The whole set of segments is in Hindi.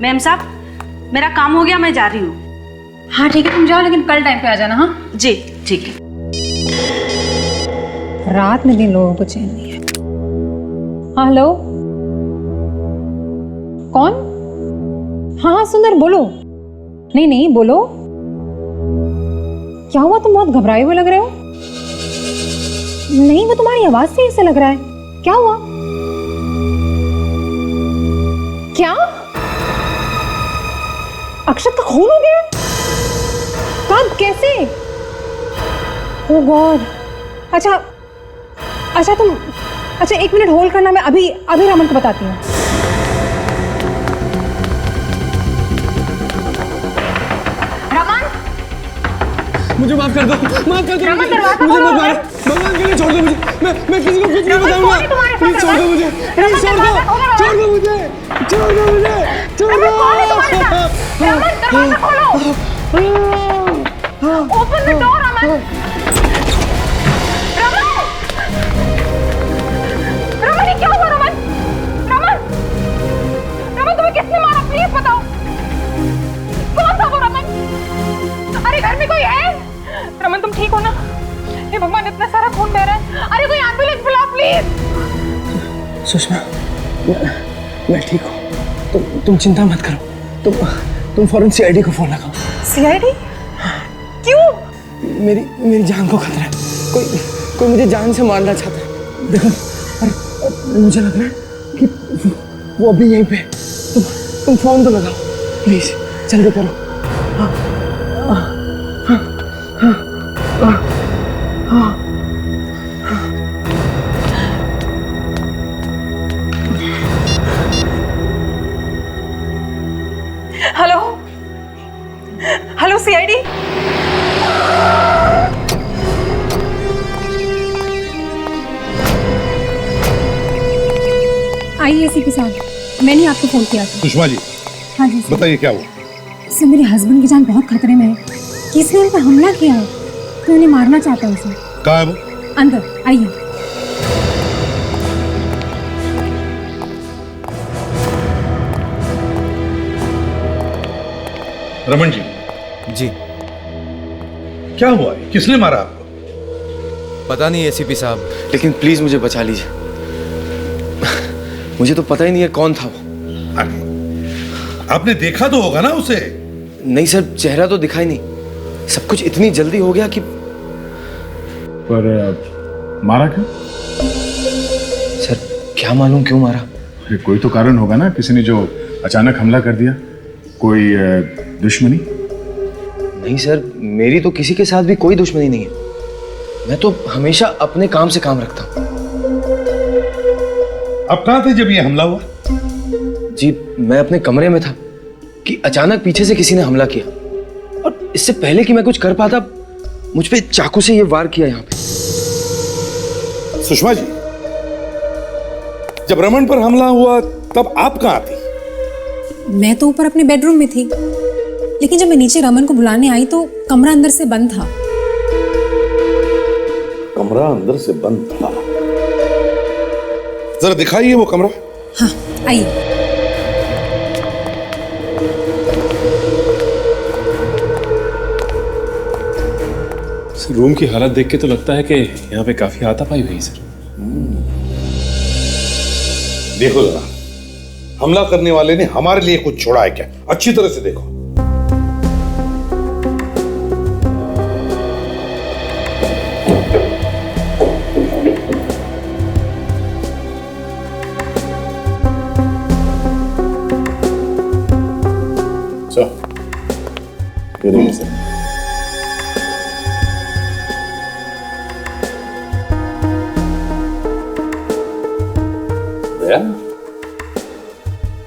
मैम साहब, मेरा काम हो गया, मैं जा रही हूँ। हाँ ठीक है, तुम जाओ, लेकिन कल टाइम पे आ जाना। हाँ जी ठीक है। रात में दिन लोगों को चैन नहीं है। हाँ हेलो, कौन? हाँ हाँ सुंदर, बोलो। नहीं नहीं बोलो, क्या हुआ? तुम बहुत घबराए हुए लग रहे हो। नहीं, वो तुम्हारी आवाज से ऐसा लग रहा है। क्या हुआ? क्या अक्षत का खून हो गया? कब, कैसे? ओह गॉड। अच्छा अच्छा तुम, अच्छा 1 मिनट होल्ड करना, मैं अभी अभी रमन को बताती हूँ। मुझे माफ कर दो, माफ कर दो। रमन, दरवाजा मुझे खोलो। मत मारो, भगवान के लिए छोड़ दो मुझे। मैं किसी को कुछ नहीं बताऊंगा। प्लीज छोड़ दो मुझे, प्लीज छोड़ दो, छोड़ दो मुझे, छोड़ दो मुझे, छोड़ दो। रमन दरवाजा खोलो। Open the door Raman. Raman, ये क्या हुआ रमन? रमन, रमन तुम्हें किसने मारा? प्लीज बताओ, कौन था वो रमन? अरे घर में कोई है? रमन तुम ठीक हो ना? हे भगवान, इतना सारा खून बह रहा है। अरे कोई एम्बुलेंस बुलाओ प्लीज। सुषमा, मैं ठीक हूँ, तुम चिंता मत करो। तुम फौरन सीआईडी को फोन लगाओ। सीआईडी? क्यों? मेरी जान को खतरा है। कोई मुझे जान से मारना चाहता है। देखो, और मुझे लग रहा है कि वो अभी यहीं पे। तुम फोन तो लगाओ प्लीज, जल्दी करो। हाँ हाँ हाँ हाँ हाँ। Hello hello CID. आइए एसीपी साहब, मैंने आपको फोन किया था। सुषमा जी, हाँ जी सर। बताइए क्या हुआ? सर मेरे हस्बैंड की जान बहुत खतरे में है। किसी ने उन पर हमला किया है, तो उन्हें मारना चाहता है उसे। कहाँ है वो? अंदर आइए। रमन जी, जी क्या हुआ है? किसने मारा आपको? पता नहीं एसीपी साहब। लेकिन प्लीज मुझे बचा लीजिए, मुझे तो पता ही नहीं है कौन था वो। अरे, आपने देखा तो होगा ना उसे? नहीं सर, चेहरा तो दिखाई नहीं। सब कुछ इतनी जल्दी हो गया कि। पर मारा क्यों? सर क्या मालूम क्यों मारा। अरे कोई तो कारण होगा ना, किसी ने जो अचानक हमला कर दिया। कोई दुश्मनी? नहीं सर, मेरी तो किसी के साथ भी कोई दुश्मनी नहीं है। मैं तो हमेशा अपने काम से काम रखता हूँ। आप कहाँ थे जब ये हमला हुआ? जी मैं अपने कमरे में था कि अचानक पीछे से किसी ने हमला किया, और इससे पहले कि मैं कुछ कर पाता, मुझ पे चाकू से ये वार किया यहाँ पे। सुषमा जी, जब रमन पर हमला हुआ तब आप कहाँ थी? मैं तो ऊपर अपने बेडरूम में थी, लेकिन जब मैं नीचे रमन को बुलाने आई तो कमरा अंदर से बंद था। कमरा अंदर से बंद था? जरा दिखाइए वो कमरा। हाँ आइए। रूम की हालत देख के तो लगता है कि यहाँ पे काफी हाथापाई हुई सर। देखो जरा, हमला करने वाले ने हमारे लिए कुछ छोड़ा है क्या? अच्छी तरह से देखो। सर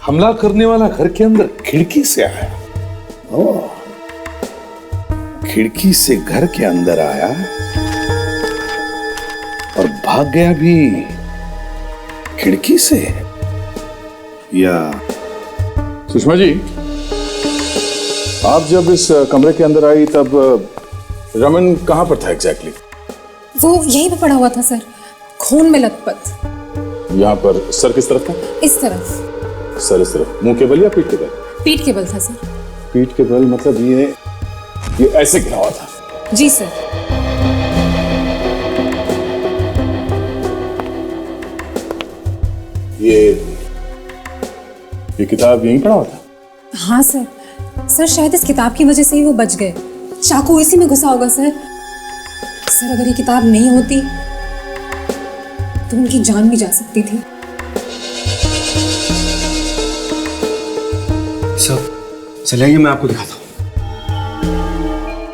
हमला करने वाला घर के अंदर खिड़की से आया। ओह, खिड़की से घर के अंदर आया और भाग गया भी खिड़की से, या? सुषमा जी, आप जब इस कमरे के अंदर आई तब रमन कहां पर था एग्जैक्टली? वो यहीं पे पड़ा हुआ था सर, खून में लथपथ। यहाँ पर। सर किस तरफ था? इस तरफ। सर इस तरफ, मुंह के बल या पीठ के बल? पीठ के बल था सर। पीठ के बल मतलब ये ऐसे गिरा हुआ था? जी सर। ये किताब यहीं पड़ा हुआ था? हाँ सर। सर शायद इस किताब की वजह से ही वो बच गए। चाकू इसी में घुसा होगा सर। सर अगर ये किताब नहीं होती तो उनकी जान भी जा सकती थी। सब चलिए मैं आपको दिखाता हूँ।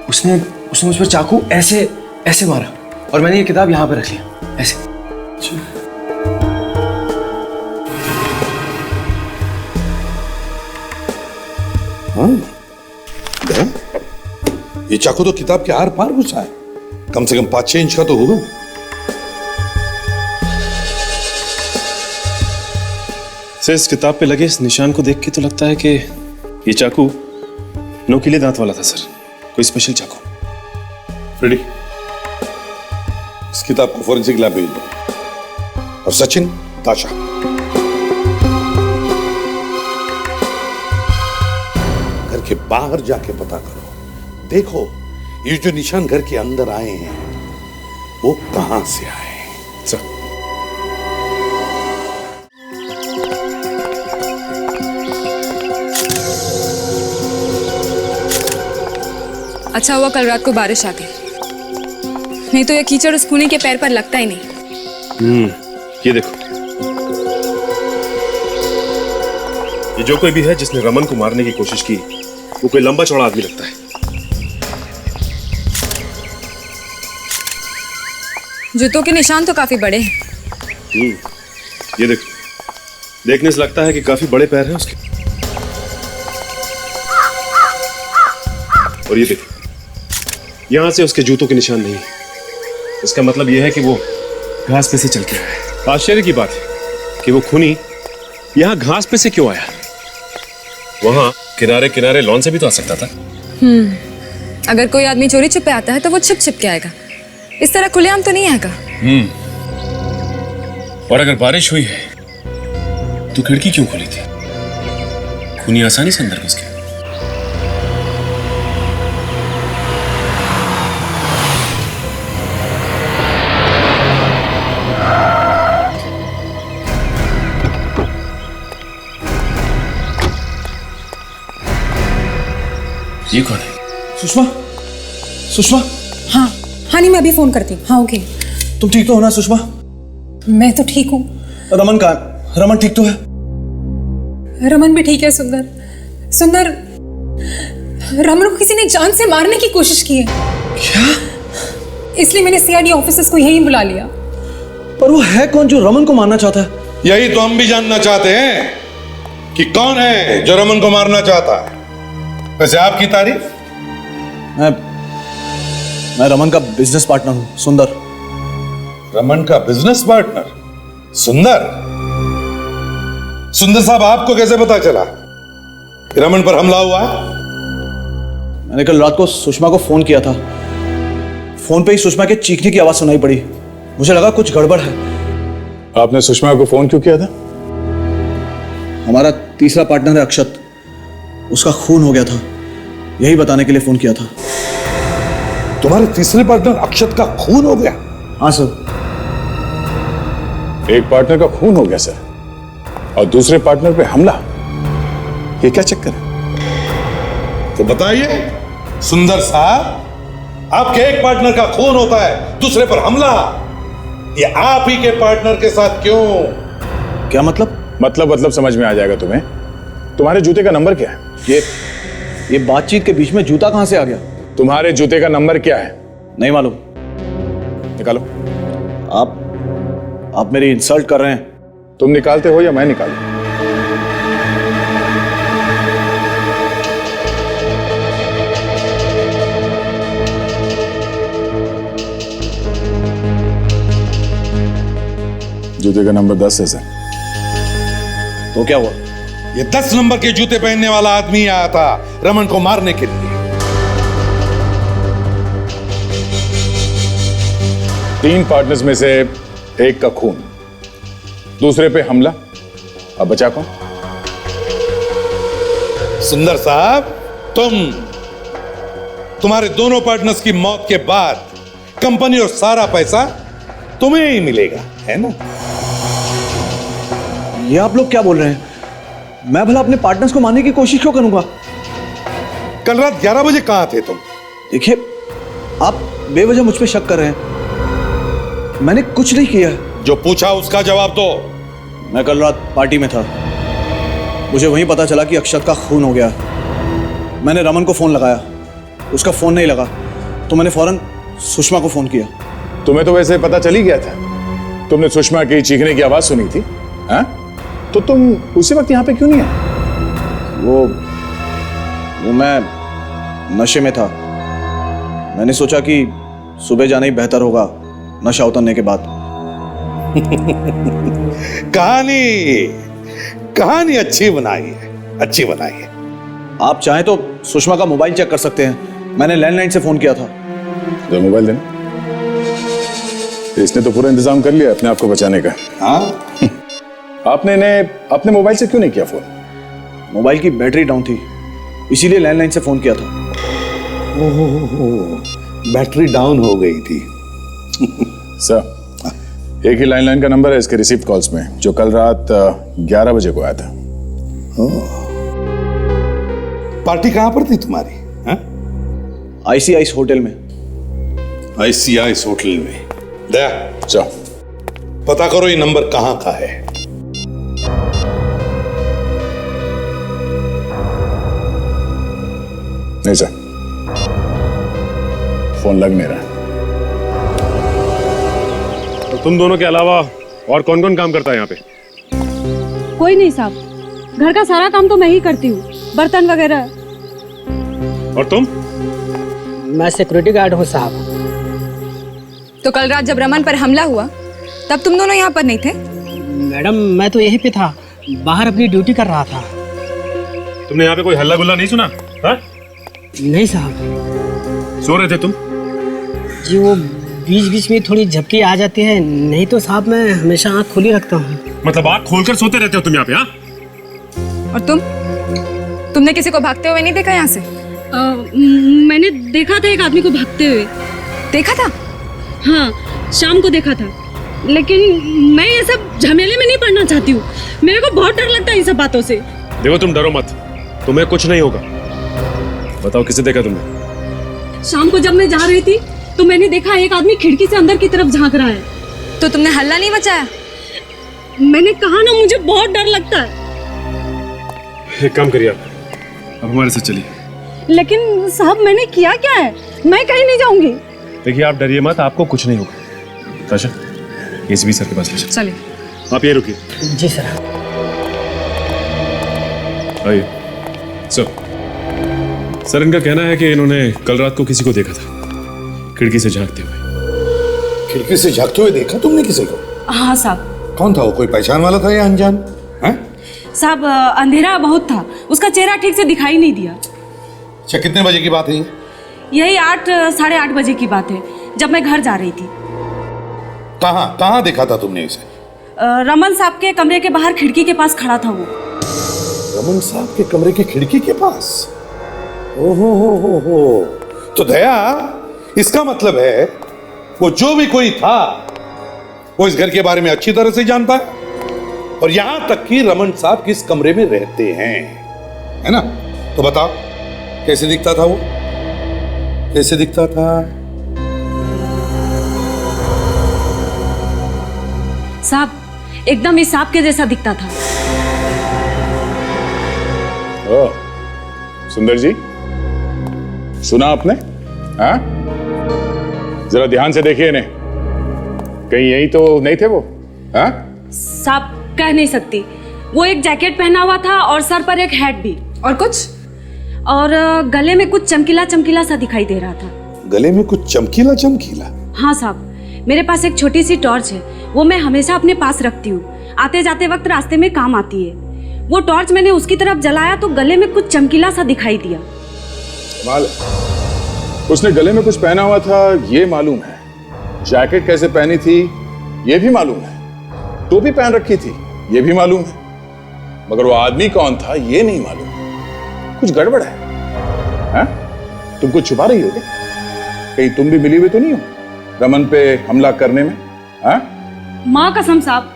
उसने मुझ पर चाकू ऐसे ऐसे मारा और मैंने ये किताब यहाँ पे रख लिया ऐसे। हाँ, ये चाकू तो किताब के आर पार घुसा है, कम से कम 5-6 इंच का तो होगा। सर इस किताब पे लगे इस निशान को देख के तो लगता है कि ये चाकू नोकीले दांत वाला था सर, कोई स्पेशल चाकू। फ्रेडी, इस किताब को फॉरेंसिक लैब भेज दो। और सचिन, ताशा, घर के बाहर जाके पता करो, देखो ये जो निशान घर के अंदर आए हैं वो कहां से आए। सर अच्छा हुआ कल रात को बारिश आ गई, नहीं तो ये कीचड़ उस खूनी के पैर पर लगता ही नहीं। ये देखो, ये जो कोई भी है जिसने रमन को मारने की कोशिश की वो कोई लंबा चौड़ा आदमी लगता है। जूतों के निशान तो काफी बड़े हैं। ये देखो, देखने से लगता है कि काफी बड़े पैर हैं उसके। और ये देखो, यहां से उसके जूतों के निशान नहीं, इसका मतलब यह है कि वो घास पे से चल के आया है। आश्चर्य की बात है कि वो खूनी यहां घास पे से क्यों आया? वहां किनारे किनारे लॉन से भी तो आ सकता था। अगर कोई आदमी चोरी छुपे आता है तो वो छिप छिप के आएगा, इस तरह खुलेआम तो नहीं आएगा। और अगर बारिश हुई है तो खिड़की क्यों खुली थी? खूनी आसानी से अंदर घुस गया। ये कौन है? सुषमा, सुषमा। हाँ हाँ नहीं मैं अभी फोन करती हूँ। हाँ ओके। तुम ठीक तो हो ना सुषमा? मैं तो ठीक हूँ। रमन कहाँ? रमन ठीक तो है? रमन भी ठीक है। सुंदर, सुंदर, रमन को किसी ने जान से मारने की कोशिश की है। क्या? इसलिए मैंने सीआईडी ऑफिसर्स को यहीं बुला लिया। पर वो है कौन जो रमन को मारना चाहता है? यही तो हम भी जानना चाहते हैं कि कौन है जो रमन को मारना चाहता है। वैसे आपकी तारीफ? मैं रमन का बिजनेस पार्टनर हूं, सुंदर। रमन का बिजनेस पार्टनर सुंदर? सुंदर साहब, आपको कैसे पता चला कि रमन पर हमला हुआ है? मैंने कल रात को सुषमा को फोन किया था। फोन पे ही सुषमा के चीखने की आवाज सुनाई पड़ी। मुझे लगा कुछ गड़बड़ है। आपने सुषमा को फोन क्यों किया था? हमारा तीसरा पार्टनर है अक्षत, उसका खून हो गया था, यही बताने के लिए फोन किया था। तुम्हारे तीसरे पार्टनर अक्षत का खून हो गया? हाँ सर। एक पार्टनर का खून हो गया सर, और दूसरे पार्टनर पे हमला, ये क्या चक्कर है? तो बताइए सुंदर साहब, आपके एक पार्टनर का खून होता है, दूसरे पर हमला, ये आप ही के पार्टनर के साथ क्यों? क्या मतलब? मतलब समझ में आ जाएगा तुम्हें। तुम्हारे जूते का नंबर क्या है? ये बातचीत के बीच में जूता कहां से आ गया? तुम्हारे जूते का नंबर क्या है? नहीं मालूम। निकालो। आप मेरी इंसल्ट कर रहे हैं। तुम निकालते हो या मैं निकालूं? जूते का नंबर 10 है सर। तो क्या हुआ? ये 10 नंबर के जूते पहनने वाला आदमी आया था रमन को मारने के लिए। 3 पार्टनर्स में से एक का खून, दूसरे पे हमला, अब बचा कौन? सुंदर साहब, तुम्हारे दोनों पार्टनर्स की मौत के बाद कंपनी और सारा पैसा तुम्हें ही मिलेगा, है ना? ये आप लोग क्या बोल रहे हैं? मैं भला अपने पार्टनर्स को मारने की कोशिश क्यों करूंगा? कल रात 11 बजे कहां थे तुम? देखिए, आप बेवजह मुझ पे शक कर रहे हैं। मैंने कुछ नहीं किया। जो पूछा उसका जवाब दो। मैं कल रात पार्टी में था। मुझे वहीं पता चला कि अक्षत का खून हो गया। मैंने रमन को फोन लगाया, उसका फोन नहीं लगा, तो मैंने फौरन सुषमा को फोन किया। तुम्हें तो वैसे पता चल ही गया था। तुमने सुषमा की चीखने की आवाज सुनी थी, हाँ? तो तुम उसी वक्त यहाँ पे क्यों नहीं आए? वो मैं नशे में था। मैंने सोचा कि सुबह जाना ही बेहतर होगा नशा उतरने के बाद। कहानी अच्छी बनाई है, अच्छी बनाई है। आप चाहें तो सुषमा का मोबाइल चेक कर सकते हैं। मैंने लैंडलाइन से फोन किया था। जरा मोबाइल देना। इसने तो पूरा इंतजाम कर लिया अपने आप को बचाने का। हाँ? आपने इन्हें अपने मोबाइल से क्यों नहीं किया फोन? मोबाइल की बैटरी डाउन थी, इसीलिए लैंडलाइन से फोन किया था। बैटरी डाउन हो गई थी। सर, एक ही लैंडलाइन का नंबर है इसके रिसीव्ड कॉल्स में, जो कल रात 11 बजे को आया था। पार्टी कहां पर थी तुम्हारी? आईसीआईस होटल में। आईसीआईस होटल में? दया, जाओ पता करो ये नंबर कहां का है। नहीं सर, फोन लग नहीं रहा। तो तुम दोनों के अलावा और कौन कौन काम करता है यहाँ पे? कोई नहीं साहब, घर का सारा काम तो मैं ही करती हूँ, बर्तन वगैरह। और तुम? मैं सिक्योरिटी गार्ड हूँ साहब। तो कल रात जब रमन पर हमला हुआ तब तुम दोनों यहाँ पर नहीं थे? मैडम, मैं तो यहीं पे था, बाहर अपनी ड्यूटी कर रहा था। तुमने यहाँ पे कोई हल्ला गुल्ला नहीं सुना? हाँ? नहीं साहब सो रहे थे तुम? जी, वो बीच बीच में थोड़ी झपकी आ जाती है, नहीं तो साहब मैं हमेशा आँख खुली रखता हूँ। मतलब आँख खोलकर सोते रहते हो तुम यहाँ पे? हाँ? और तुमने किसी को भागते हुए नहीं देखा यहाँ से? मैंने देखा था एक आदमी को भागते हुए। देखा था? हाँ, शाम को देखा था, लेकिन मैं ये सब झमेले में नहीं पड़ना चाहती हूँ। मेरे को बहुत डर लगता है इन सब बातों से। देखो, तुम डरो मत, तुम्हें कुछ नहीं होगा। बताओ, किसे देखा तुमने? शाम को जब मैं जा रही थी तो मैंने देखा एक आदमी खिड़की से अंदर की तरफ झांक रहा है। तो तुमने हल्ला नहीं मचाया? मैंने कहा ना, मुझे बहुत डर लगता है। एक काम करिए, आप अब हमारे साथ चलिए। लेकिन साहब, मैंने किया क्या है? मैं कहीं नहीं जाऊंगी। देखिए, आप डरिए मत, आपको कुछ नहीं होगा। ताशा, एसीपी सर के पास ले चलिए। आप ये रुकिए। जी सर। आइए। सर, इनका कहना है कि इन्होंने कल रात को किसी को देखा था खिड़की से झांकते हुए। खिड़की से झांकते हुए देखा तुमने किसी को? हाँ साहब। कौन था वो? कोई पहचान वाला था या अनजान? साहब, अंधेरा बहुत था, उसका चेहरा ठीक से दिखाई नहीं दिया। अच्छा, कितने बजे की बात है ये? यही 8 साढ़े 8 बजे की बात है, जब मैं घर जा रही थी। कहाँ देखा था तुमने इसे? रमन साहब के कमरे के बाहर खिड़की के पास खड़ा था वो। रमन साहब के कमरे की खिड़की के पास? ओहो हो। तो दया, इसका मतलब है वो जो भी कोई था वो इस घर के बारे में अच्छी तरह से जानता है, और यहां तक कि रमन साहब किस कमरे में रहते हैं, है ना? तो बताओ, कैसे दिखता था वो? कैसे दिखता था? साहब, एकदम इस सांप के जैसा दिखता था। ओ, सुंदर जी, सुना आपने? हाँ? जरा ध्यान से देखिए इन्हें, कहीं यही तो नहीं थे वो? हाँ? साहब, कह नहीं सकती। वो एक जैकेट पहना हुआ था और सर पर एक हैट भी। और कुछ? और गले में कुछ चमकीला चमकीला सा दिखाई दे रहा था। गले में कुछ चमकीला चमकीला? हाँ साहब, मेरे पास एक छोटी सी टॉर्च है, वो मैं हमेशा अपने पास रखती हूँ, आते जाते वक्त रास्ते में काम आती है। वो टॉर्च मैंने उसकी तरफ जलाया तो गले में कुछ चमकीला सा दिखाई दिया। उसने गले में कुछ पहना हुआ था ये मालूम है, जैकेट कैसे पहनी थी ये भी मालूम है, टोपी पहन रखी थी ये भी मालूम है, मगर वो आदमी कौन था ये नहीं मालूम। कुछ गड़बड़ है? हाँ? तुम कुछ छुपा रही हो क्या? कहीं तुम भी मिली हुई तो नहीं हो रमन पे हमला करने में? हाँ? माँ कसम साहब,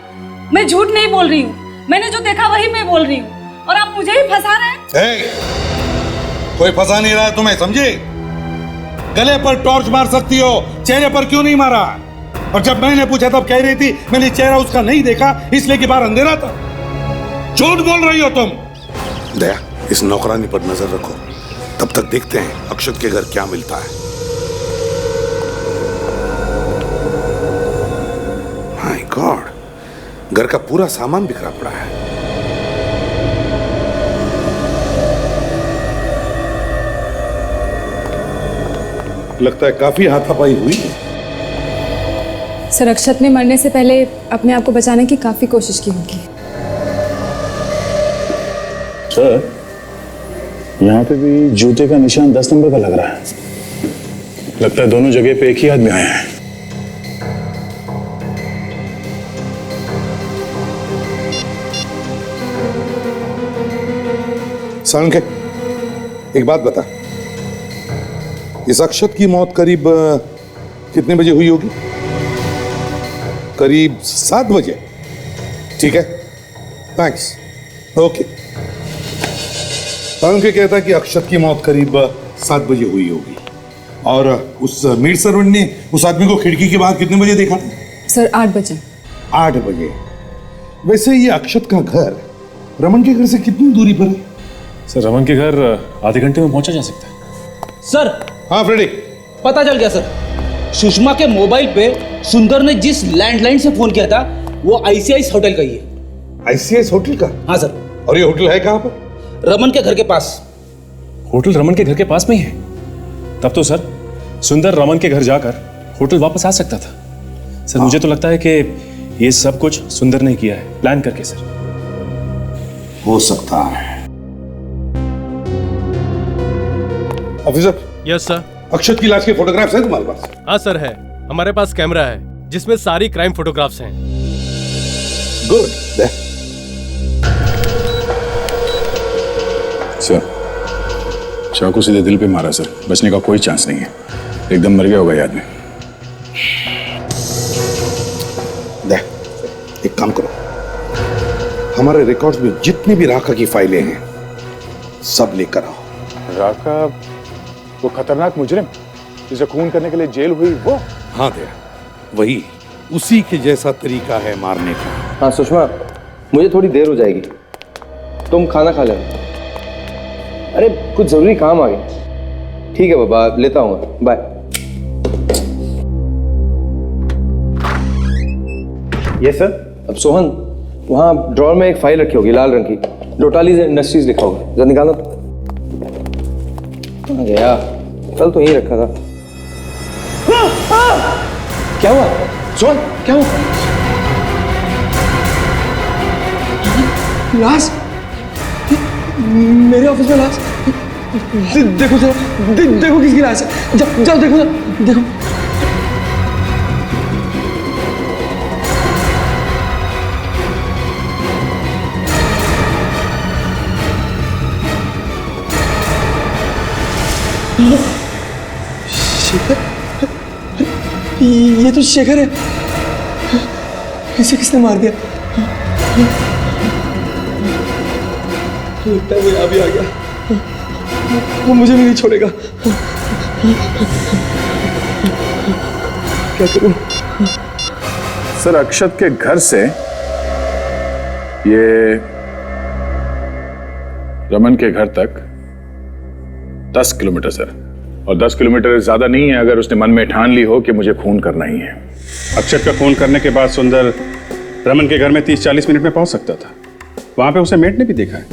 मैं झूठ नहीं बोल रही हूँ। मैंने जो देखा वही मैं बोल रही हूँ और आप मुझे ही फंसा रहे हैं। कोई फंसा नहीं रहा है तुम्हें, समझे? गले पर टॉर्च मार सकती हो, चेहरे पर क्यों नहीं मारा? और जब मैंने पूछा तब कह रही थी मैंने चेहरा उसका नहीं देखा इसलिए कि बाहर अंधेरा था। झूठ बोल रही हो तुम। दया, इस नौकरानी पर नजर रखो, तब तक देखते हैं अक्षत के घर क्या मिलता है। माय गॉड, घर का पूरा सामान बिखरा पड़ा है। लगता है काफी हाथापाई हुई है। सर, अक्षत ने मरने से पहले अपने आप को बचाने की काफी कोशिश की होगी। सर, यहाँ पे भी जूते का निशान 10 नंबर का लग रहा है। लगता है दोनों जगह पे एक ही आदमी आया है। संग, एक बात बता, इस अक्षत की मौत करीब कितने बजे हुई होगी? करीब 7 बजे। ठीक है, थैंक्स, ओके। संग कहता कि अक्षत की मौत करीब 7 बजे हुई होगी और उस मेड सर्वेंट ने उस आदमी को खिड़की के बाहर कितने बजे देखा? सर 8 बजे। 8 बजे। वैसे ये अक्षत का घर रमन के घर से कितनी दूरी पर है? सर, रमन के घर आधे घंटे में पहुंचा जा सकता है। सर, हाँ फ्रेडी, पता चल गया सर। सुषमा के मोबाइल पे सुंदर ने जिस लैंडलाइन से फोन किया था वो आईसीआई होटल का ही है। आईसीआई होटल का? हाँ सर। और ये होटल है कहाँ पर? रमन के घर के पास। होटल रमन के घर के पास में ही है? तब तो सर सुंदर रमन के घर जाकर होटल वापस आ सकता था। सर, मुझे तो लगता है कि ये सब कुछ सुंदर ने किया है, प्लान करके। सर, हो सकता है। ऑफिसर। Yes sir. अक्षत की लाश के फोटोग्राफ्स हैं तुम्हारे पास? हाँ सर, है। हमारे पास कैमरा है जिसमें सारी क्राइम फोटोग्राफ्स हैं। गुड। सर, चाकू सीधे दिल पे मारा सर, बचने का कोई चांस नहीं है। एकदम मर गया होगा ये आदमी। एक काम करो, हमारे रिकॉर्ड्स में जितनी भी राका की फाइलें हैं सब लेकर आओ। राका, वो खतरनाक मुजरिम जिसे खून करने के लिए जेल हुई वो? हाँ दया, वही। उसी के जैसा तरीका है मारने का। हाँ सुषमा, मुझे थोड़ी देर हो जाएगी, तुम खाना खा लेना। अरे कुछ जरूरी काम आ गया। ठीक है बाबा, लेता हूँ, बाय। ये सर। अब सोहन, वहाँ ड्रॉर में एक फाइल रखी होगी लाल रंग की, डोटालीज इंडस्ट्रीज लिखा होगा, जरा निकालो। कहाँ गया? कल तो यहीं रखा था। क्या हुआ सोहन, क्या हुआ? लाश मेरे ऑफिस में लाश। देखो जरा, देखो किसकी लाश है। जाओ देखो ना, देखो। शेखर, ये तो शेखर है। इसे किसने मार दिया? लगता है वो यहाँ भी आ गया। वो मुझे भी नहीं छोड़ेगा। क्या करूं? सर, अक्षत के घर से ये रमन के घर तक 10 किलोमीटर सर, और 10 किलोमीटर ज्यादा नहीं है अगर उसने मन में ठान ली हो कि मुझे खून करना ही है। अक्षत का खून करने के बाद सुंदर रमन के घर में 30-40 मिनट में पहुंच सकता था। वहां पे उसे मेट ने भी देखा है,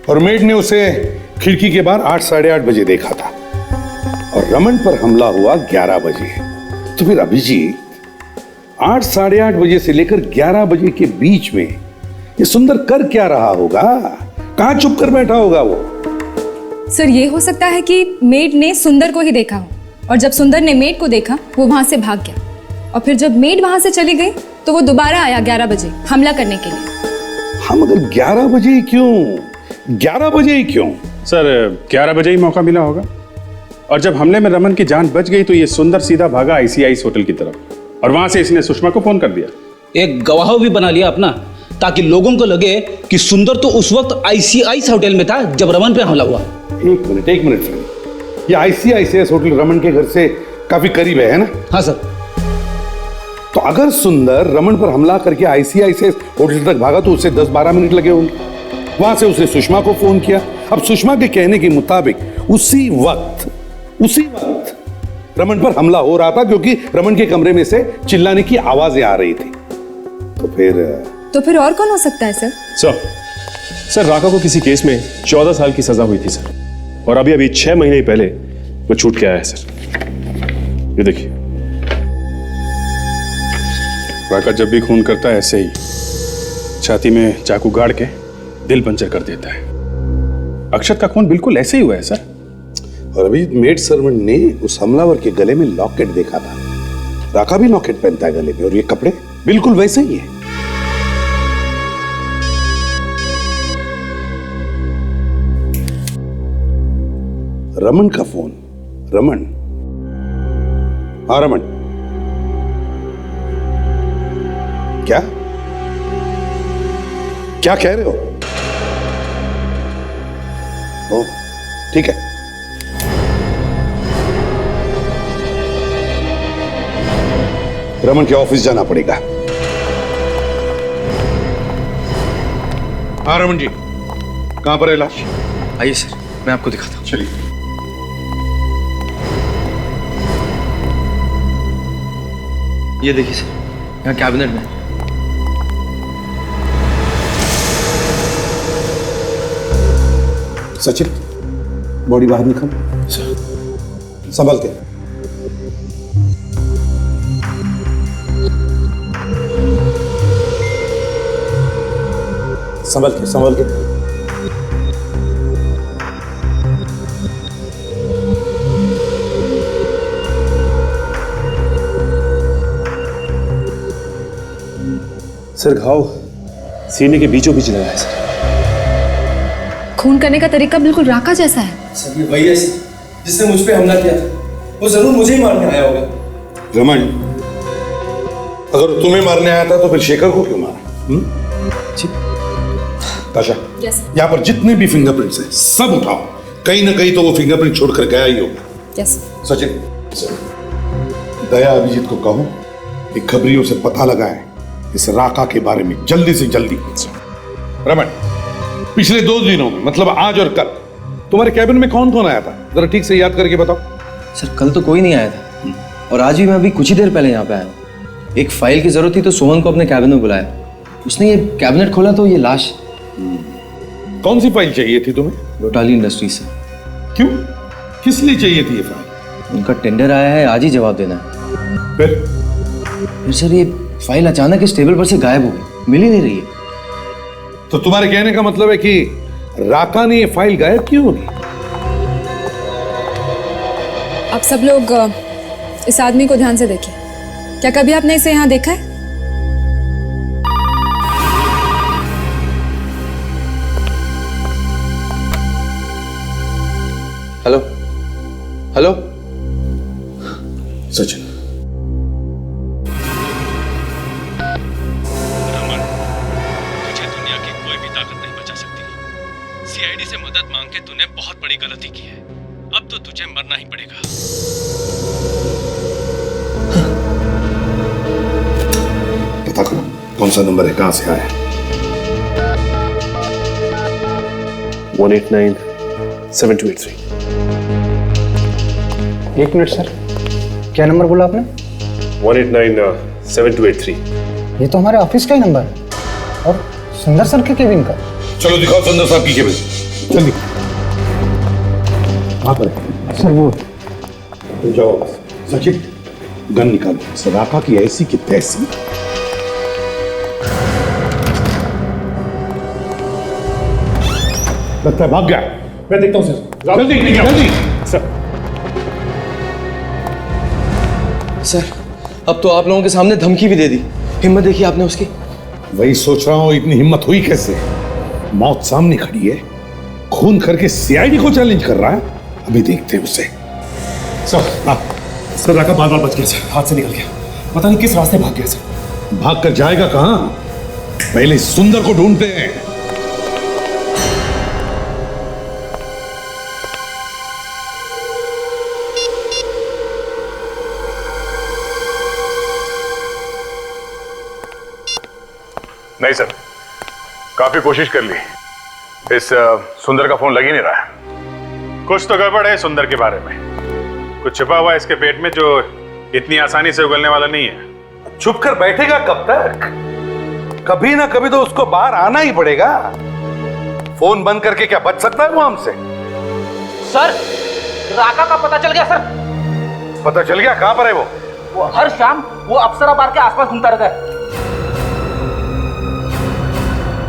और मेड ने उसे खिड़की के बाहर 8-8:30 बजे देखा था, और रमन पर हमला हुआ 11 बजे। तो फिर अभिजीत 8-8:30 बजे से लेकर 11 बजे के बीच में ये सुंदर कर क्या रहा होगा? कहां छुप कर बैठा होगा वो? सर, ये हो सकता है कि मेड ने सुंदर को ही देखा हो, और जब सुंदर ने मेड को देखा वो वहां से भाग गया, और फिर जब मेड वहां से चली गई तो वो दोबारा आया 11 बजे हमला करने के लिए। हम अगर 11 बजे ही क्यों? 11 बजे ही क्यों? सर 11 बजे ही मौका मिला होगा, और जब हमले में रमन की जान बच गई तो ये सुंदर सीधा भागा आईसीआईस होटल की तरफ, और वहां से इसने सुषमा को फोन कर दिया। एक गवाह भी बना लिया अपना, ताकि लोगों को लगे कि सुंदर तो उस वक्त आईसीआईस होटल में था जब रमन पे हमला हुआ। एक मिनट फ्रेंड, ये आईसीआईसीएस होटल रमन के घर से काफी करीब है ना? हाँ सर। तो अगर सुंदर रमन पर हमला करके आईसीआईसीएस होटल तक भागा तो उसे 10-12 मिनट लगे होंगे। वहां से उसने सुषमा को फोन किया। अब सुषमा के कहने के मुताबिक उसी वक्त रमन पर हमला हो रहा था, क्योंकि रमन के कमरे में से चिल्लाने की आवाजें आ रही थी। तो फिर और कौन हो सकता है सर? सर राका को किसी केस में 14 साल की सजा हुई थी सर, और अभी 6 महीने पहले वो छूट के आया है सर। ये देखिए, राका जब भी खून करता है ऐसे ही छाती में चाकू गाड़ के दिल पंचर कर देता है। अक्षत का खून बिल्कुल ऐसे ही हुआ है सर। और अभी मेड सर्वेंट ने उस हमलावर के गले में लॉकेट देखा था। राका भी लॉकेट पहनता है गले में, और ये कपड़े बिल्कुल वैसे ही है। रमन का फोन। रमन, हाँ रमन, क्या क्या कह रहे हो? ओ, ठीक है। रमन के ऑफिस जाना पड़ेगा। हाँ रमन जी, कहां पर है लाश? आइए सर, मैं आपको दिखाता हूँ। चलिए। ये देखिए सर, यहाँ कैबिनेट में। सचिन, बॉडी बाहर निकाल। संभल के। संभल के। सर घाव सीने के बीचों बीच लगा है सर। खून करने का तरीका बिल्कुल राका जैसा है। सर ये वही है जिसने मुझ पे हमला किया था। वो जरूर मुझे ही मारने आया होगा। रमन, अगर तुम्हें मारने आया था तो फिर शेखर को क्यों मारा? ताशा, यहाँ पर जितने भी फिंगरप्रिंट्स हैं सब उठाओ। कहीं ना कहीं तो वो फिंगरप्रिंट छोड़कर गया ही होगा। यस सचिन, दया अभिजीत को कहो कि खबरियों से पता लगाए इस राका के बारे में जल्दी से जल्दी। रमन, पिछले 2 दिनों में, मतलब आज और कल, तुम्हारे कैबिन में कौन कौन आया था? जरा ठीक से याद करके बताओ। सर कल तो कोई नहीं आया था, और आज भी मैं अभी कुछ ही देर पहले यहाँ पे आया हूँ। एक फाइल की जरूरत थी तो सोहन को अपने कैबिन में बुलाया। उसने ये कैबिनेट खोला तो ये लाश। कौन सी फाइल चाहिए थी तुम्हें? लोटाली इंडस्ट्रीज से। क्यों, किस लिए चाहिए थी ये फाइल? उनका टेंडर आया है, आज ही जवाब देना है। फिर सर ये फाइल अचानक इस टेबल पर से गायब हो गई, मिल ही नहीं रही है। तो तुम्हारे कहने का मतलब है कि राका ने ये फाइल गायब क्यों होगी? आप सब लोग इस आदमी को ध्यान से देखिए। क्या कभी आपने इसे यहाँ देखा है? हेलो हेलो सचिन, तुझे दुनिया की कोई भी ताकत नहीं बचा सकती। सीआईडी से मदद मांग के तूने बहुत बड़ी गलती की है। अब तो तुझे मरना ही पड़ेगा। पता करो कौन सा नंबर है, कहां से आया है। 189-7283। एक मिनट सर, क्या नंबर बोला आपने? 189-7283। ये तो हमारे ऑफिस का ही नंबर है, और सुंदर सर के केबिन का। चलो दिखाओ सुंदर साहब की केबिन। जल्दी। कहां पर है सर? वो तो जाओ। सचिन, गन निकालो। इस राका की ऐसी की तैसी। लगता है भाग गया। मैं देखता हूँ सर। जल्दी जल्दी। सर अब तो आप लोगों के सामने धमकी भी दे दी। हिम्मत देखी आपने उसकी। वही सोच रहा हूं, इतनी हिम्मत हुई कैसे? मौत सामने खड़ी है, खून करके सीआईडी को चैलेंज कर रहा है। अभी देखते हैं उसे। सर राका बार बच गया सर, हाथ से निकल गया। पता नहीं किस रास्ते भाग गया सर। भाग कर जाएगा कहां? पहले सुंदर को ढूंढते हैं। नहीं सर, काफी कोशिश कर ली, इस सुंदर का फोन लग ही नहीं रहा है। कुछ तो गड़बड़ है सुंदर के बारे में, कुछ छिपा हुआ है इसके पेट में जो इतनी आसानी से उगलने वाला नहीं है। छुप कर बैठेगा कब तक? कभी ना कभी तो उसको बाहर आना ही पड़ेगा। फोन बंद करके क्या बच सकता है वो हमसे? सर, राका का पता चल गया सर। पता चल गया? कहां पर है वो हर शाम वो अप्सरा बार के आसपास घूमता रहता है।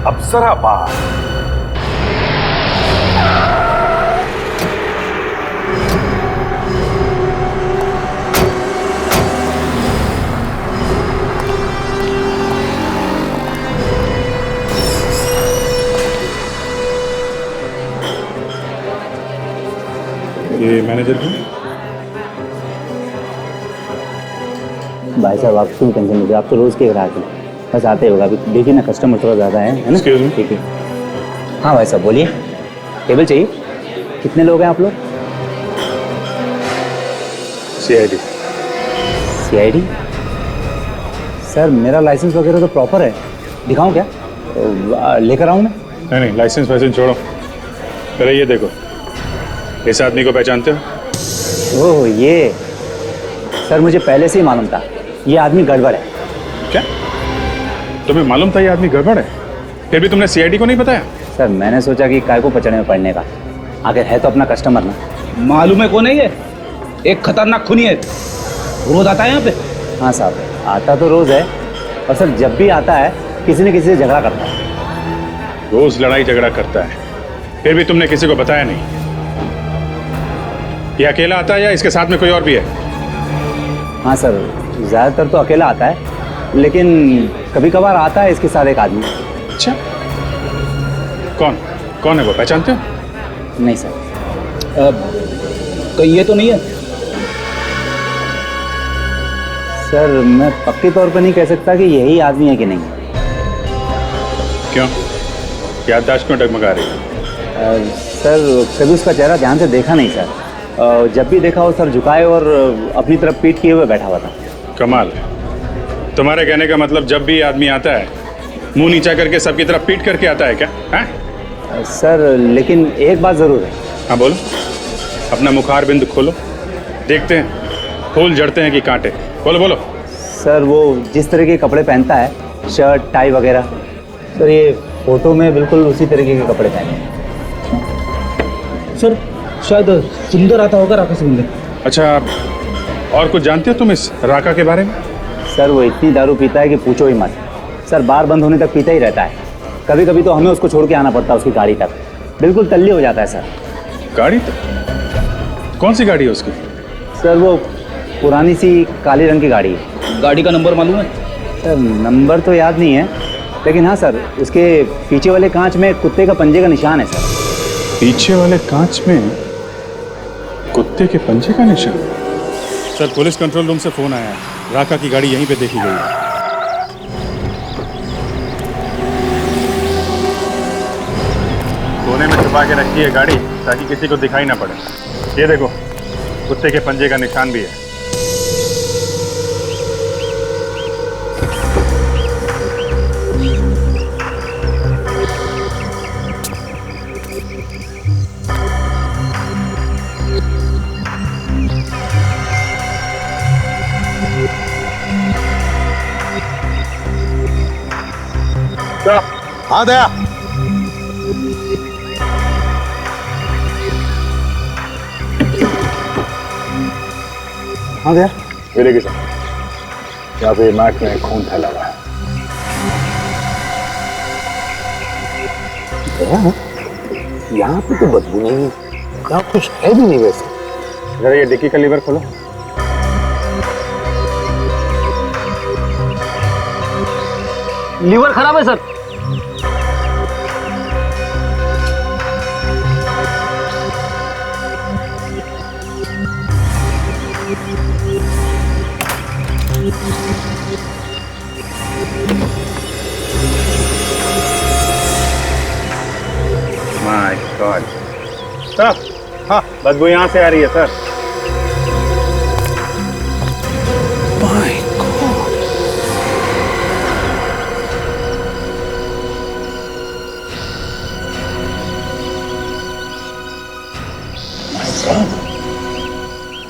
अप्सरा बार? ये मैनेजर क्यों? भाई साहब आप क्यों टेंशन लीजिए, आप तो रोज के ग्राहक हैं, बस आते होगा। अभी देखिए ना कस्टमर थोड़ा ज़्यादा है ना। ठीक है। हाँ भाई साहब बोलिए, टेबल चाहिए? कितने लोग हैं आप लोग? सीआईडी। सीआईडी? सर मेरा लाइसेंस वगैरह तो प्रॉपर है, दिखाऊं क्या? लेकर आऊं मैं? नहीं, लाइसेंस वाइसेंस छोड़ो, पहले ये देखो, इस आदमी को पहचानते हो? ओह ये, सर मुझे पहले से ही मालूम था ये आदमी गड़बड़ है। क्या तुम्हें मालूम था ये आदमी गड़बड़ है, फिर भी तुमने सीआईडी को नहीं बताया? सर मैंने सोचा कि काय को पचड़े में पड़ने का, अगर है तो अपना कस्टमर ना। मालूम है कौन है ये? एक खतरनाक खूनी है, रोज आता है यहाँ पे। हाँ साहब आता तो रोज है, और सर जब भी आता है किसी न किसी से झगड़ा करता है। रोज लड़ाई झगड़ा करता है, फिर भी तुमने किसी को बताया नहीं? ये अकेला आता है या इसके साथ में कोई और भी है? हाँ सर ज़्यादातर तो अकेला आता है, लेकिन कभी कभार आता है इसके साथ एक आदमी। अच्छा, कौन कौन है वो, पहचानते हो? नहीं सर। कहीं ये तो नहीं है? सर मैं पक्के तौर पर नहीं कह सकता कि यही आदमी है कि नहीं। क्यों, याददाश्त क्यों डगमगा रही है? सर कभी उसका चेहरा ध्यान से देखा नहीं सर, जब भी देखा वो सर झुकाए और अपनी तरफ पीठ किए हुए बैठा हुआ था। कमाल, तुम्हारे कहने का मतलब जब भी आदमी आता है मुंह नीचा करके सबकी तरफ पीट करके आता है क्या? है सर लेकिन एक बात जरूर है। हाँ बोलो, अपना मुखार बिंदु खोलो, देखते हैं फूल जड़ते हैं कि कांटे। बोलो बोलो। सर वो जिस तरह के कपड़े पहनता है, शर्ट टाई वगैरह, सर ये फोटो में बिल्कुल उसी तरीके के कपड़े पहने हैं। सर शायद सुंदर आता होगा, राका सुंदर। अच्छा, और कुछ जानते हो तुम इस राका के बारे में? सर वो इतनी दारू पीता है कि पूछो ही मत। सर बार बंद होने तक पीता ही रहता है, कभी कभी तो हमें उसको छोड़ के आना पड़ता है उसकी गाड़ी तक, बिल्कुल तल्ली हो जाता है सर। गाड़ी तक? कौन सी गाड़ी है उसकी? सर वो पुरानी सी काले रंग की गाड़ी है। गाड़ी का नंबर मालूम है? सर नंबर तो याद नहीं है, लेकिन हाँ सर उसके पीछे वाले कांच में कुत्ते का पंजे का निशान है सर। पीछे वाले कांच में कुत्ते के पंजे का निशान? सर पुलिस कंट्रोल रूम से फोन आया है, राका की गाड़ी यहीं पे देखी गई है। कोने में छुपा के रखी है गाड़ी ताकि किसी को दिखाई ना पड़े। ये देखो, कुत्ते के पंजे का निशान भी है। हाँ दया, हाँ दया, मेरे के साथ यहाँ पे मैट में खून फैला हुआ है। यहाँ पे तो बदबू नहीं, यहाँ कुछ है भी नहीं वैसे। जरा ये डिक्की का लीवर खोलो। लीवर खराब है सर। सर, हाँ बदबू यहाँ से आ रही है सर।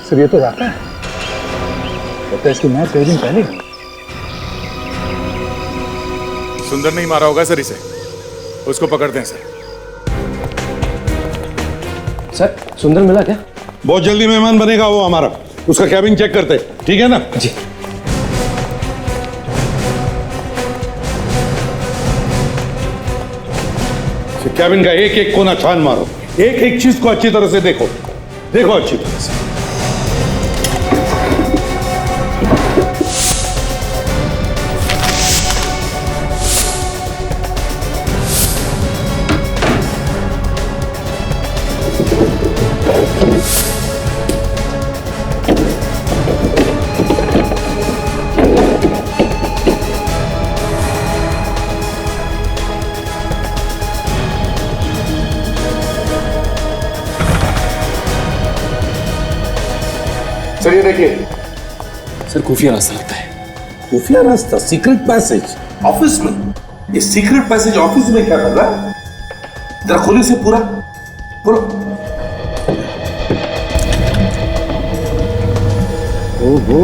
सर ये तो राका है, लगता है इसकी मौत कई दिन पहले। सुंदर नहीं मारा होगा सर इसे, उसको पकड़ते हैं सर। सर सुंदर मिला क्या? बहुत जल्दी मेहमान बनेगा वो हमारा, उसका कैबिन चेक करते, ठीक है ना? जी। कैबिन का एक एक कोना छान मारो, एक एक चीज को अच्छी तरह से देखो, देखो अच्छी तरह से। सर ये देखिए। सर खुफिया रास्ता लगता है। खुफिया रास्ता, सीक्रेट पैसेज ऑफिस में? ये सीक्रेट पैसेज ऑफिस में क्या कर रहा है? जरा खोलिए से पूरा बोलो। ओहो,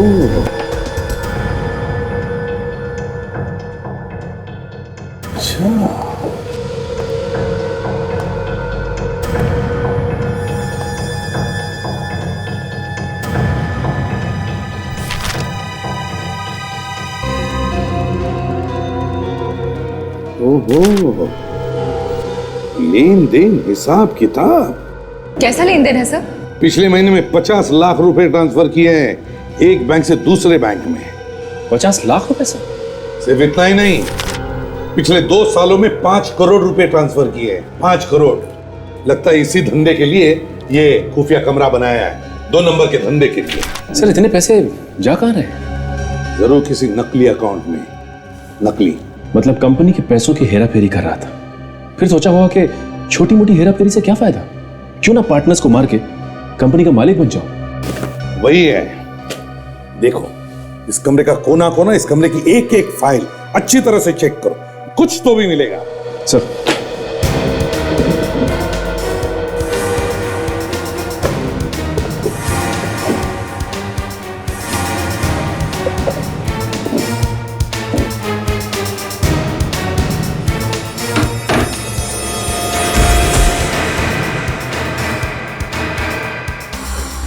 अच्छा। ओहो, लेन देन हिसाब किताब। कैसा लेन देन है सर? पिछले महीने में 50 लाख रुपए ट्रांसफर किए हैं एक बैंक से दूसरे बैंक में। 50 लाख रुपए सर? सिर्फ इतना ही नहीं, पिछले 2 सालों में 5 करोड़ रुपए ट्रांसफर किए हैं। 5 करोड़। लगता है इसी धंधे के लिए ये खुफिया कमरा बनाया है, 2 नंबर के धंधे के लिए। सर इतने पैसे जा कहां रहे? जरूर किसी नकली अकाउंट में। नकली मतलब कंपनी के पैसों की हेरा फेरी कर रहा था, फिर सोचा होगा कि छोटी मोटी हेरा फेरी से क्या फायदा, क्यों ना पार्टनर्स को मार के कंपनी का मालिक बन जाओ। वही है। देखो इस कमरे का कोना कोना, इस कमरे की एक एक फाइल अच्छी तरह से चेक करो, कुछ तो भी मिलेगा। सर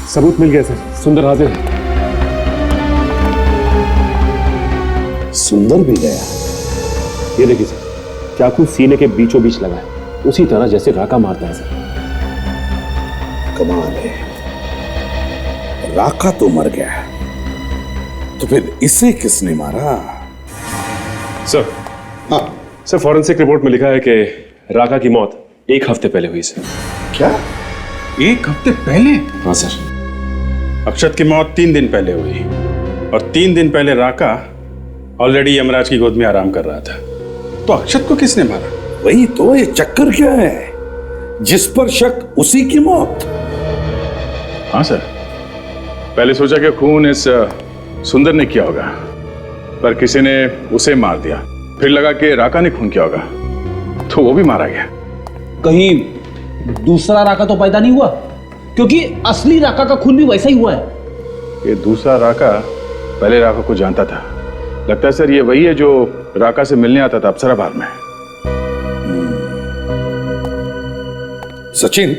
सबूत मिल गया सर, सुंदर हाजिर है। सुंदर भी गया। ये देखिए सर, चाकू सीने के बीचों बीच लगा है, उसी तरह जैसे राका मारता है सर। कमाल है, राका तो मर गया, तो फिर इसे किसने मारा? सर हाँ सर, फॉरेंसिक रिपोर्ट में लिखा है कि राका की मौत 1 हफ्ते पहले हुई सर। क्या 1 हफ्ते पहले? हाँ सर। अक्षत की मौत 3 दिन पहले हुई और 3 दिन पहले राका ऑलरेडी यमराज की गोद में आराम कर रहा था। तो अक्षत को किसने मारा? वही तो, ये चक्कर क्या है? जिस पर शक उसी की मौत। हाँ सर, पहले सोचा कि खून इस सुंदर ने किया होगा, पर किसी ने उसे मार दिया। फिर लगा कि राका ने खून किया होगा, तो वो भी मारा गया। कहीं दूसरा राका तो पैदा नहीं हुआ? क्योंकि असली राका का खून भी वैसा ही हुआ है। ये दूसरा राका पहले राका को जानता था। लगता है सर ये वही है जो राका से मिलने आता था अप्सरा बार में। सचिन,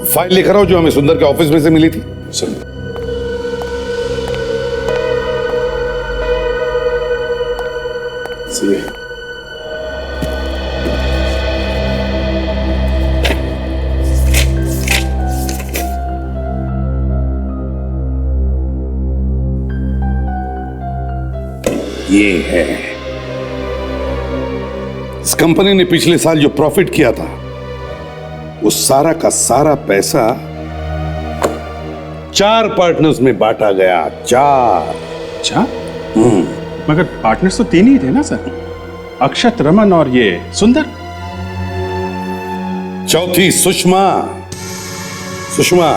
फाइल लेकर आओ जो हमें सुंदर के ऑफिस में से मिली थी। सर ये है, इस कंपनी ने पिछले साल जो प्रॉफिट किया था वो सारा का सारा पैसा 4 पार्टनर्स में बांटा गया। 4। अच्छा, मगर पार्टनर्स तो 3 ही थे ना सर, अक्षत, रमन और ये सुंदर। चौथी सुषमा सुषमा,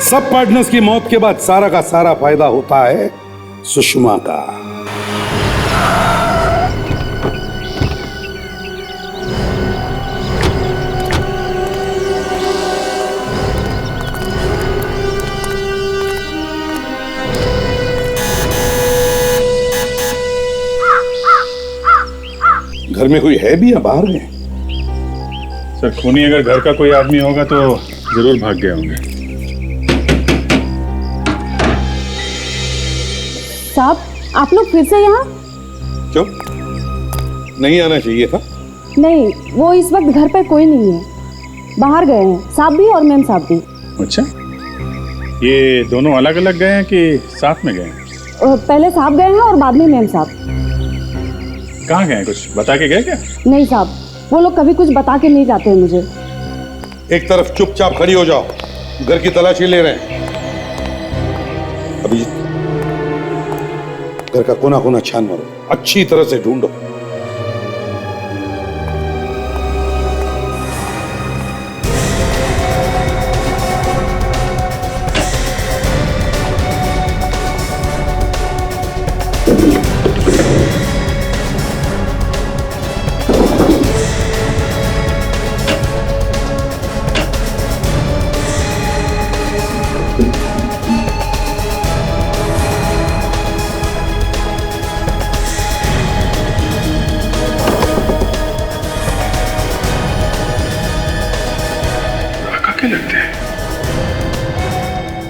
सब पार्टनर्स की मौत के बाद सारा का सारा फायदा होता है सुषमा का। घर में कोई है भी या बाहर गए? सर, खूनी अगर घर का कोई आदमी होगा तो जरूर भाग गए होंगे। साहब, आप लोग फिर से यहाँ? क्यों? नहीं आना चाहिए था? नहीं, वो इस वक्त घर पर कोई नहीं है, बाहर गए हैं, साहब भी और मैम साहब भी। अच्छा, ये दोनों अलग अलग गए हैं कि साथ में गए हैं? पहले साहब गए हैं और बाद में मैम साहब। कहाँ गए? कुछ बता के गए क्या? नहीं साहब, वो लोग कभी कुछ बता के नहीं जाते हैं मुझे। एक तरफ चुपचाप खड़ी हो जाओ, घर की तलाशी ले रहे हैं। अभिजीत, घर का कोना कोना छान मारो, अच्छी तरह से ढूंढो।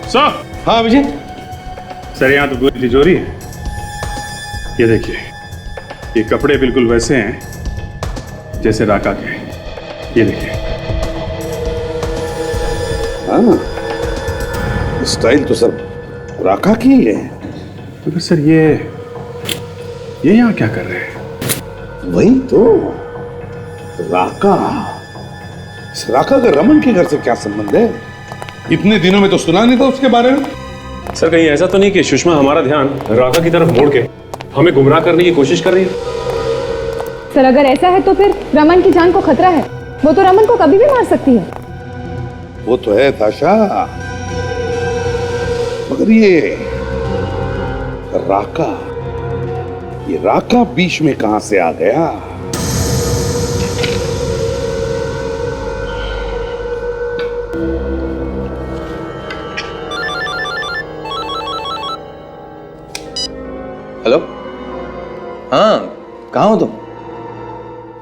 सर। हाँ अभिजीत। सर, यहाँ तो पूरी तिजोरी है। ये देखिए, ये कपड़े बिल्कुल वैसे हैं जैसे राका के। ये देखिए। हाँ, स्टाइल तो सर राका की ही है। तो फिर सर ये यहाँ क्या कर रहे हैं? वही तो, राका। इस राका का रमन के घर से क्या संबंध है? इतने दिनों में तो सुना नहीं था उसके बारे में। सर, कहीं ऐसा तो नहीं कि सुषमा हमारा ध्यान राका की तरफ मोड़ के हमें गुमराह करने की कोशिश कर रही है? सर, अगर ऐसा है तो फिर रमन की जान को खतरा है। वो तो रमन को कभी भी मार सकती है। वो तो है ताशा, मगर ये राका बीच में कहां से आ गया? हेलो, हाँ, कहाँ हो तुम?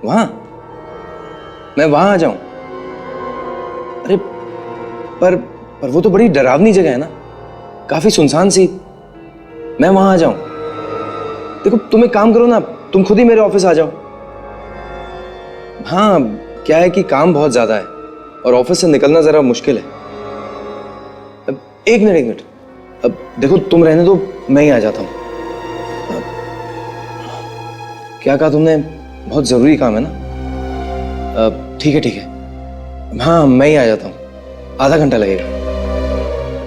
वहाँ? मैं वहाँ आ जाऊँ? अरे पर वो तो बड़ी डरावनी जगह है ना, काफी सुनसान सी। मैं वहाँ आ जाऊँ? देखो, तुम एक काम करो ना, तुम खुद ही मेरे ऑफिस आ जाओ। हाँ, क्या है कि काम बहुत ज्यादा है और ऑफिस से निकलना जरा मुश्किल है। अब एक मिनट, अब देखो, तुम रहने दो, मैं ही आ जाता हूँ। क्या कहा तुमने? बहुत जरूरी काम है ना? ठीक है, हाँ, मैं ही आ जाता हूँ, आधा घंटा लगेगा।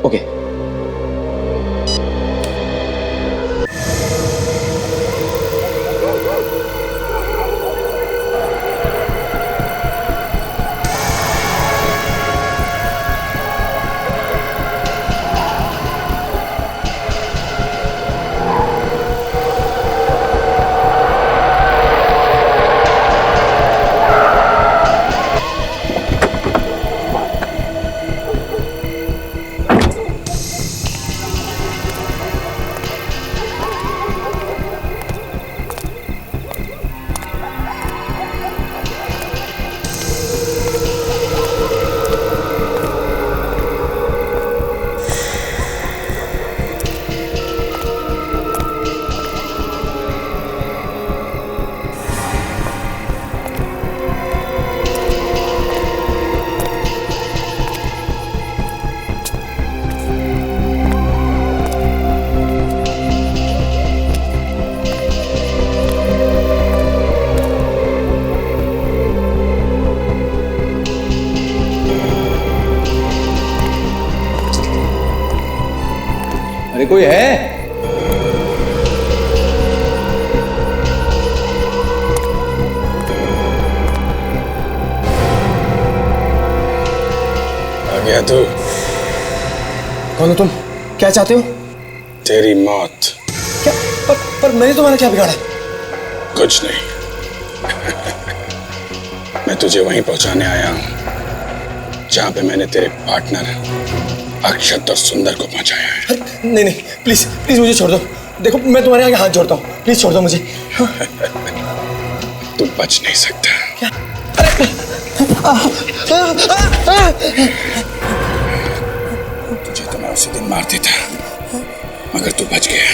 ओके। अरे कोई है? गया तू? कौन हो तुम? क्या चाहते हो? तेरी मौत। क्या? पर मैंने तुम्हारा क्या बिगाड़ा? कुछ नहीं। मैं तुझे वहीं पहुंचाने आया हूं जहां पे मैंने तेरे पार्टनर अक्षत और सुंदर को पहुंचाया है। नहीं नहीं, प्लीज प्लीज मुझे छोड़ दो। देखो मैं तुम्हारे आगे हाथ जोड़ता हूँ, प्लीज छोड़ दो मुझे। तू बच नहीं सकता। क्या? तुझे तो मैं उसी दिन मार देता, मगर तू बच गया।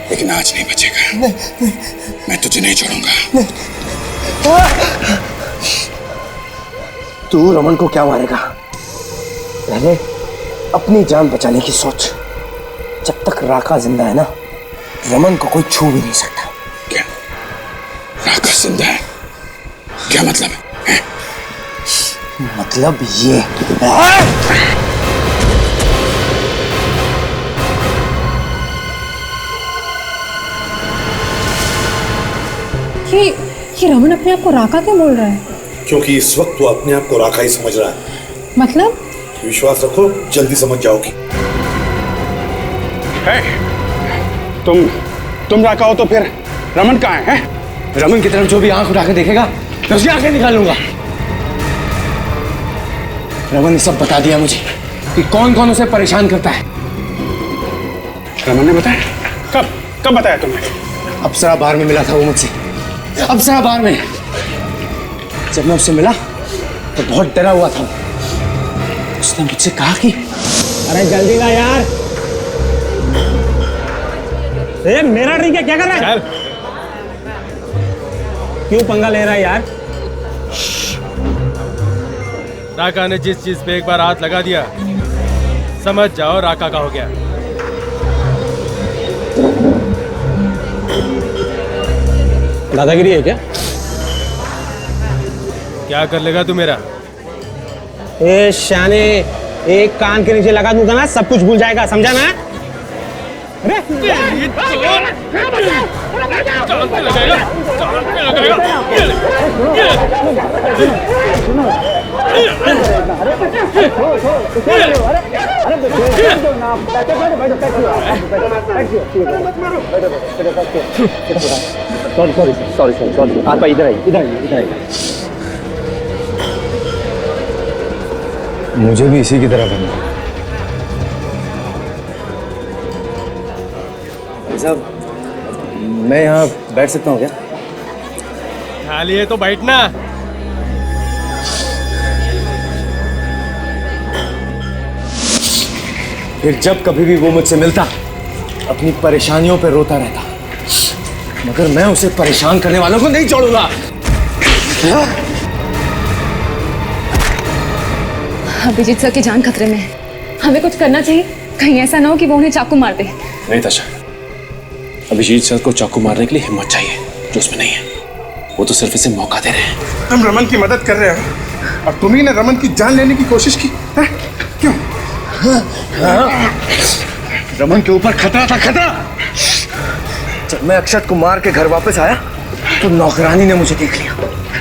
लेकिन आज नहीं बचेगा। मैं तुझे नहीं छोड़ूंगा। तू रमन को क्या मारेगा? पहले अपनी जान बचाने की सोच। जब तक राका जिंदा है ना, रमन को कोई छू भी नहीं सकता। क्या? राका जिंदा है? क्या मतलब है? मतलब ये ये रमन अपने आप को राका क्यों बोल रहा है? क्योंकि इस वक्त वो अपने आप को राका ही समझ रहा है। मतलब? विश्वास रखो, जल्दी समझ जाओगी। तुम राका हो तो फिर रमन कहाँ है? रमन की तरफ जो भी आंख उठा के देखेगा मैं उसकी आंखें निकालूंगा। रमन ने सब बता दिया मुझे कि कौन कौन उसे परेशान करता है। रमन ने बताया? कब बताया तुमने? अप्सरा बार में मिला था वो मुझसे। अप्सरा बार में जब मैं उससे मिला तो बहुत डरा हुआ था। उसने मुझसे कहा कि अरे जल्दी ला यार। मेरा ड्रिंक है, क्या कर रहा है? क्यों पंगा ले रहा है यार? राका ने जिस चीज पे एक बार हाथ लगा दिया, समझ जाओ राका का हो गया। दादागिरी है क्या? क्या कर लेगा तू मेरा? ए शाने, एक कान के नीचे लगा दूंगा ना, सब कुछ भूल जाएगा, समझा ना? अरे सॉरी आप इधर आइए। मुझे भी इसी की तरह बनना। साहब, मैं यहाँ बैठ सकता हूँ क्या? खाली है तो बैठना। फिर जब कभी भी वो मुझसे मिलता अपनी परेशानियों पे रोता रहता, मगर मैं उसे परेशान करने वालों को नहीं छोड़ूंगा। अभिजीत सर की जान खतरे में है, हमें कुछ करना चाहिए। कहीं ऐसा ना हो कि वो उन्हें चाकू मार दे। नहीं ताशा, अभिजीत सर को चाकू मारने के लिए हिम्मत चाहिए जो उसमें नहीं है। वो तो सिर्फ इसे मौका दे रहे हैं। तुम रमन की मदद कर रहे हो और तुम ही ने रमन की जान लेने की कोशिश की है? क्यों? रमन के ऊपर खतरा था, खतरा। जब मैं अक्षत को मार के घर वापस आया तो नौकरानी ने मुझे देख लिया।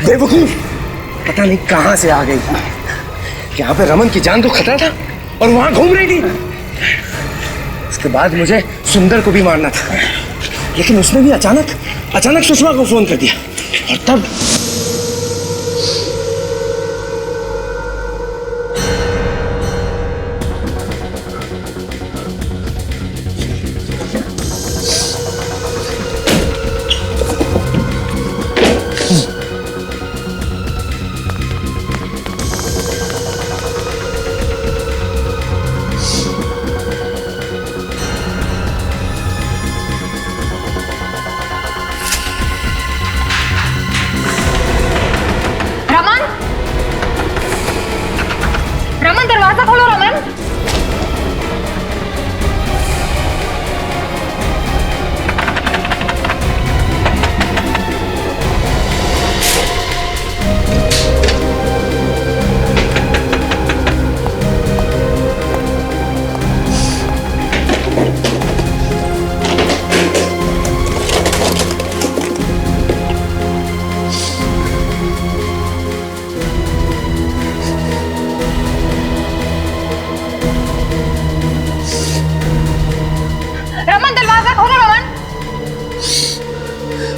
बेवकूफ, पता नहीं कहां से आ गई। यहाँ पे रमन की जान तो खतरा था और वहां घूम रही थी। उसके बाद मुझे सुंदर को भी मारना था, लेकिन उसने भी अचानक सुषमा को फोन कर दिया और तब दरवाजा खोलो रमन।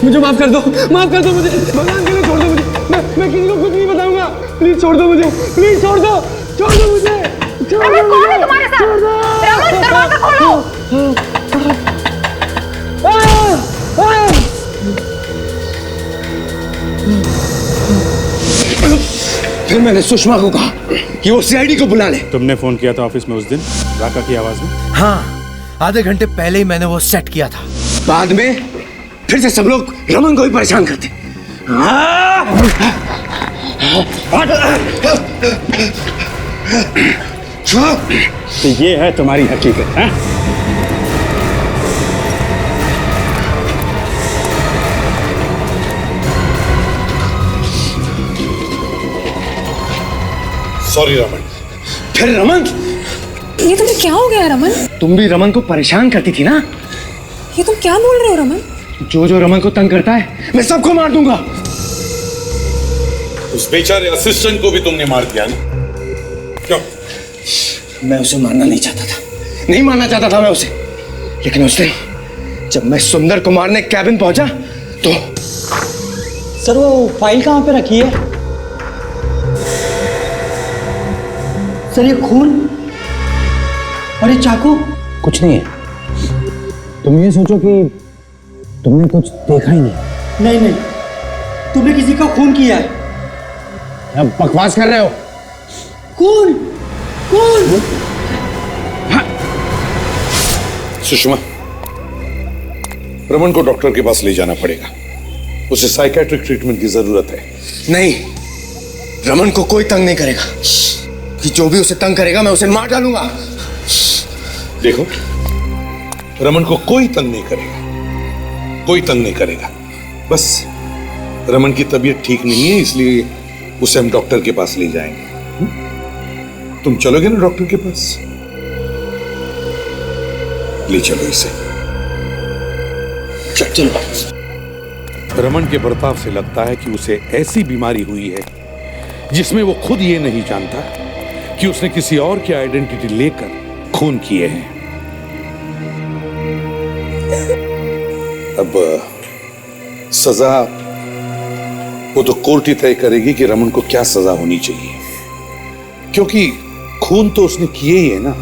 मुझे माफ कर दो मुझे, भगवान के लिए छोड़ दो मुझे, मैं किसी को कुछ नहीं बताऊंगा, प्लीज छोड़ दो मुझे, प्लीज छोड़ दो मुझे, रमन कौन है तुम्हारे साथ? रमन दरवाजा खोलो। फिर मैंने सुषमा को कहा कि वो सीआईडी को बुला ले। तुमने फोन किया था ऑफिस में उस दिन राका की आवाज में? हाँ, आधे घंटे पहले ही मैंने वो सेट किया था। बाद में फिर से सब लोग रमन को ही परेशान करते। तो ये है तुम्हारी हकीकत है? सॉरी रमन। फिर रमन, ये तुम्हें क्या हो गया रमन? तुम भी रमन को परेशान करती थी ना? ये तुम क्या बोल रहे हो रमन? जो रमन को तंग करता है मैं सबको मार दूंगा। उस बेचारे असिस्टेंट को भी तुमने मार दिया ना? क्यों? मैं उसे मारना नहीं चाहता था, नहीं मारना चाहता था मैं उसे, लेकिन उस दिन जब मैं सुंदर को मारने कैबिन पहुंचा तो सर वो फाइल कहाँ पे रखी है? सर ये खून और ये चाकू? कुछ नहीं है। तुम ये सोचो कि तुमने कुछ देखा ही नहीं। नहीं तुमने किसी का खून किया है। अब बकवास कर रहे हो। खून सुषमा, रमन को डॉक्टर के पास ले जाना पड़ेगा, उसे साइकेट्रिक ट्रीटमेंट की जरूरत है। नहीं, रमन को कोई तंग नहीं करेगा, कि जो भी उसे तंग करेगा मैं उसे मार डालूंगा। देखो, रमन को कोई तंग नहीं करेगा, बस रमन की तबीयत ठीक नहीं है, इसलिए उसे हम डॉक्टर के पास ले जाएंगे। तुम चलोगे ना डॉक्टर के पास? ले चलो इसे। चलो। रमन के बर्ताव से लगता है कि उसे ऐसी बीमारी हुई है जिसमें वो खुद ये नहीं जानता कि उसने किसी और की आइडेंटिटी लेकर खून किए हैं। अब सजा वो तो कोर्ट ही तय करेगी कि रमन को क्या सजा होनी चाहिए, क्योंकि खून तो उसने किए ही है ना।